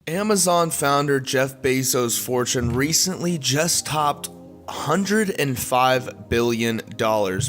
Amazon founder Jeff Bezos' fortune recently just topped $105 billion,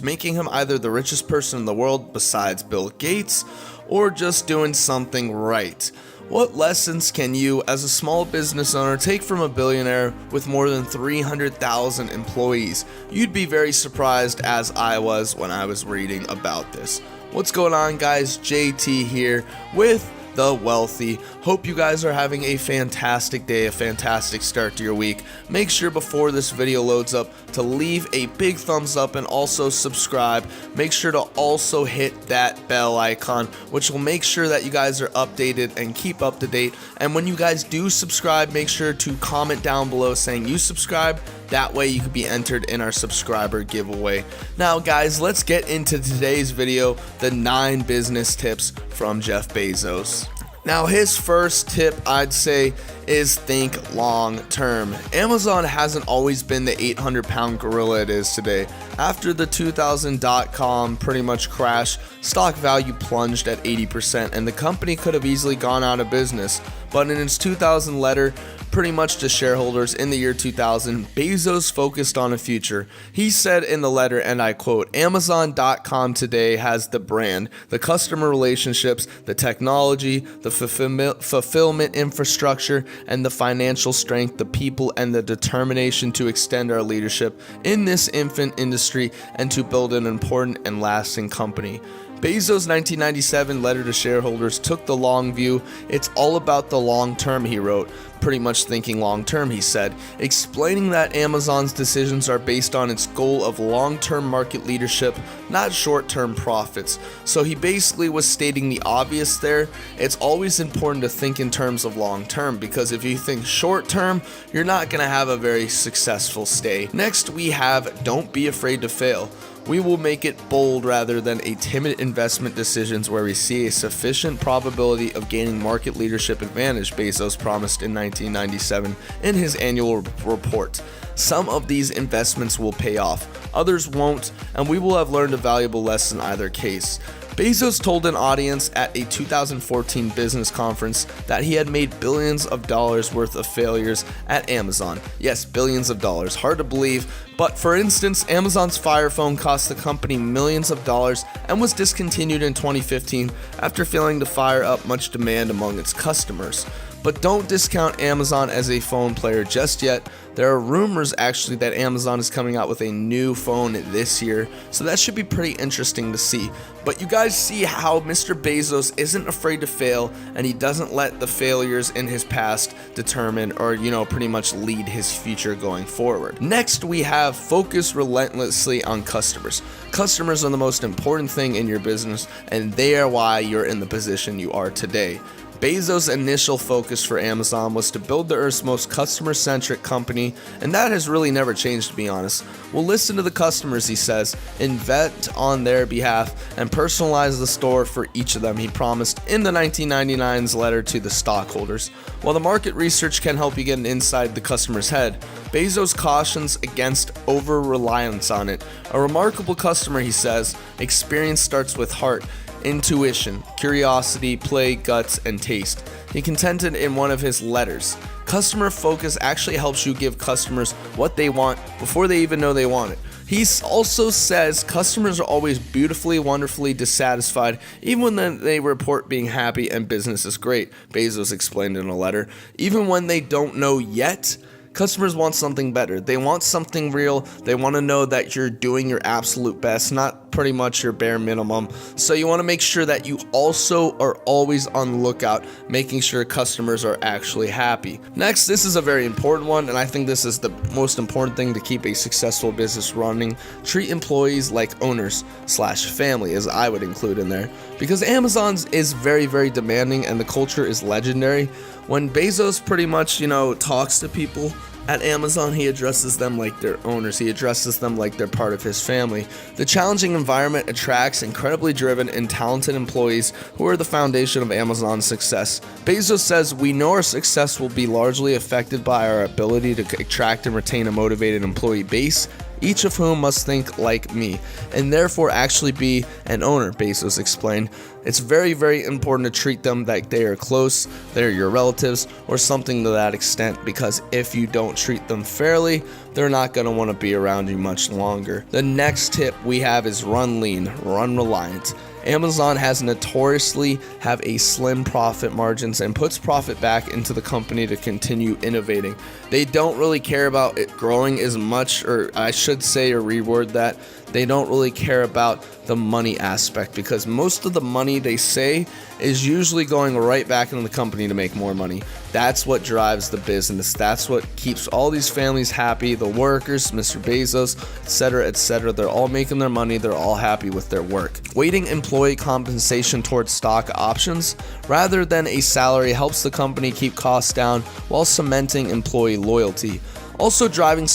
making him either the richest person in the world besides Bill Gates or just doing something right. What lessons can you, as a small business owner, take from a billionaire with more than 300,000 employees? You'd be very surprised, as I was when I was reading about this. What's going on, guys? JT here with The Wealthy. Hope you guys are having a fantastic day, a fantastic start to your week. Make sure before this video loads up to leave a big thumbs up and also subscribe. Make sure to also hit that bell icon, which will make sure that you guys are updated and keep up to date. And when you guys do subscribe, make sure to comment down below saying you subscribe. That way you can be entered in our subscriber giveaway. Now guys, let's get into today's video, the 9 business tips from Jeff Bezos. Now his first tip, I'd say, is think long term. Amazon hasn't always been the 800-pound gorilla it is today. After the 2000 dot-com pretty much crash, stock value plunged at 80% and the company could have easily gone out of business. But in its 2000 letter, pretty much to shareholders in the year 2000, Bezos focused on a future. He said in the letter, and I quote, "Amazon.com today has the brand, the customer relationships, the technology, the fulfillment infrastructure, and the financial strength, the people, and the determination to extend our leadership in this infant industry and to build an important and lasting company." Bezos' 1997 letter to shareholders took the long view. It's all about the long term, he wrote. Pretty much thinking long term, he said, explaining that Amazon's decisions are based on its goal of long-term market leadership, not short-term profits. So he basically was stating the obvious there. It's always important to think in terms of long term, because if you think short term, you're not going to have a very successful stay. Next, we have don't be afraid to fail. We will make it bold rather than a timid investment decisions where we see a sufficient probability of gaining market leadership advantage, Bezos promised in 1997 in his annual report. Some of these investments will pay off, others won't, and we will have learned a valuable lesson in either case. Bezos told an audience at a 2014 business conference that he had made billions of dollars worth of failures at Amazon. Yes, billions of dollars. Hard to believe, but for instance, Amazon's Fire Phone cost the company millions of dollars and was discontinued in 2015 after failing to fire up much demand among its customers. But don't discount Amazon as a phone player just yet. There are rumors actually that Amazon is coming out with a new phone this year, so that should be pretty interesting to see. But you guys see how Mr. Bezos isn't afraid to fail, and he doesn't let the failures in his past determine or, pretty much lead his future going forward. Next, we have focus relentlessly on customers. Customers are the most important thing in your business, and they are why you're in the position you are today. Bezos' initial focus for Amazon was to build the Earth's most customer-centric company, and that has really never changed, to be honest. We'll listen to the customers, he says, invent on their behalf, and personalize the store for each of them, he promised in the 1999's letter to the stockholders. While the market research can help you get an inside the customer's head, Bezos cautions against over-reliance on it. A remarkable customer, he says, experience starts with heart, intuition, curiosity, play, guts, and taste. He contended in one of his letters, customer focus actually helps you give customers what they want before they even know they want it. He also says customers are always beautifully, wonderfully dissatisfied, even when they report being happy and business is great, Bezos explained in a letter. Even when they don't know yet, customers want something better. They want something real. They want to know that you're doing your absolute best, not pretty much your bare minimum. So you want to make sure that you also are always on the lookout, making sure customers are actually happy. Next, this is a very important one, and I think this is the most important thing to keep a successful business running. Treat employees like owners/family, as I would include in there, because Amazon's is very, very demanding and the culture is legendary. When Bezos pretty much, talks to people at Amazon, he addresses them like they're owners. He addresses them like they're part of his family. The challenging environment attracts incredibly driven and talented employees who are the foundation of Amazon's success. Bezos says, "We know our success will be largely affected by our ability to attract and retain a motivated employee base each of whom must think like me, and therefore actually be an owner, Bezos explained. It's very, very important to treat them like they are close, they're your relatives, or something to that extent, because if you don't treat them fairly, they're not going to want to be around you much longer. The next tip we have is run lean, run reliant. Amazon has notoriously have a slim profit margins and puts profit back into the company to continue innovating. They don't really care about it growing as much, or I should say, or reword that, they don't really care about the money aspect, because most of the money they say is usually going right back into the company to make more money. That's what drives the business. That's what keeps all these families happy, the workers, Mr. Bezos, etc., etc. They're all making their money. They're all happy with their work. Weighting employee compensation towards stock options rather than a salary helps the company keep costs down while cementing employee loyalty. Also, driving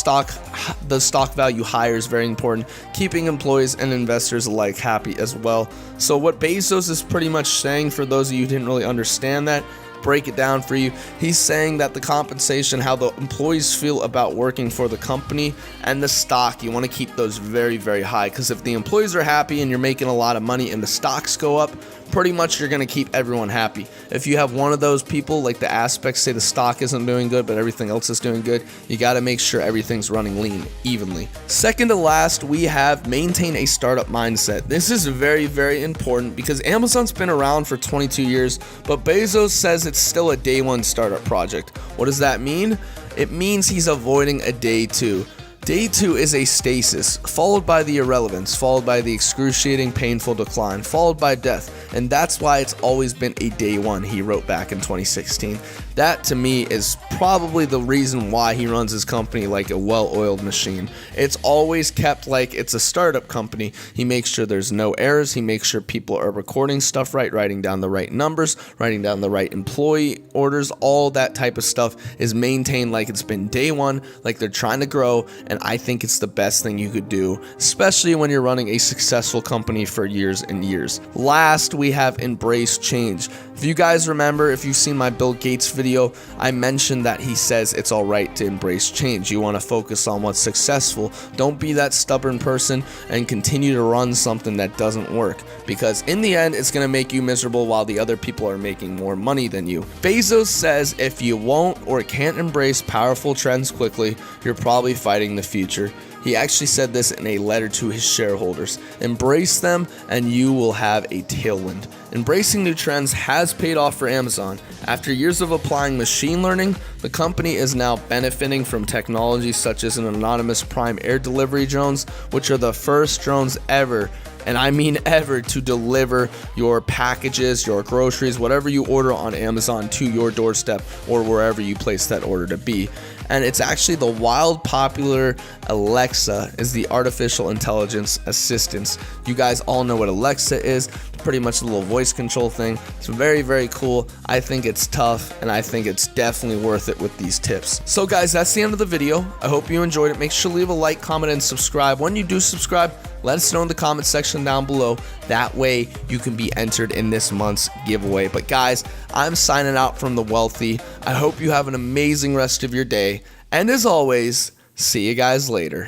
the stock value higher is very important, keeping employees and investors alike happy as well. So what Bezos is pretty much saying, for those of you who didn't really understand that, break it down for you. He's saying that the compensation, how the employees feel about working for the company, and the stock, you want to keep those very, very high, because if the employees are happy and you're making a lot of money and the stocks go up, pretty much you're going to keep everyone happy. If you have one of those people, like the aspects say the stock isn't doing good but everything else is doing good, you got to make sure everything's running lean evenly. Second to last, we have maintain a startup mindset. This is very, very important because Amazon's been around for 22 years, but Bezos says it's still a day one startup project. What does that mean? It means he's avoiding a day two. Day two is a stasis, followed by the irrelevance, followed by the excruciating, painful decline, followed by death. And that's why it's always been a day one, he wrote back in 2016. That, to me, is probably the reason why he runs his company like a well-oiled machine. It's always kept like it's a startup company. He makes sure there's no errors. He makes sure people are recording stuff right, writing down the right numbers, writing down the right employee orders. All that type of stuff is maintained like it's been day one, like they're trying to grow. And I think it's the best thing you could do, especially when you're running a successful company for years and years. Last, we have embrace change. If you guys remember, if you've seen my Bill Gates video, I mentioned that he says it's all right to embrace change. You want to focus on what's successful. Don't be that stubborn person and continue to run something that doesn't work, because in the end, it's going to make you miserable while the other people are making more money than you. Bezos says if you won't or can't embrace powerful trends quickly, you're probably fighting the future. He actually said this in a letter to his shareholders. Embrace them and you will have a tailwind. Embracing new trends has paid off for Amazon. After years of applying machine learning, the company is now benefiting from technology such as an autonomous prime air delivery drones, which are the first drones ever, and I mean ever, to deliver your packages, your groceries, whatever you order on Amazon to your doorstep or wherever you place that order to be. And it's actually the wild popular Alexa is the artificial intelligence assistance. You guys all know what Alexa is. Pretty much a little voice control thing. It's very, very cool. I think it's tough, and I think it's definitely worth it with these tips. So guys, that's the end of the video. I hope you enjoyed it. Make sure to leave a like, comment, and subscribe. When you do subscribe, let us know in the comment section down below. That way you can be entered in this month's giveaway. But guys, I'm signing out from The Wealthy. I hope you have an amazing rest of your day. And as always, see you guys later.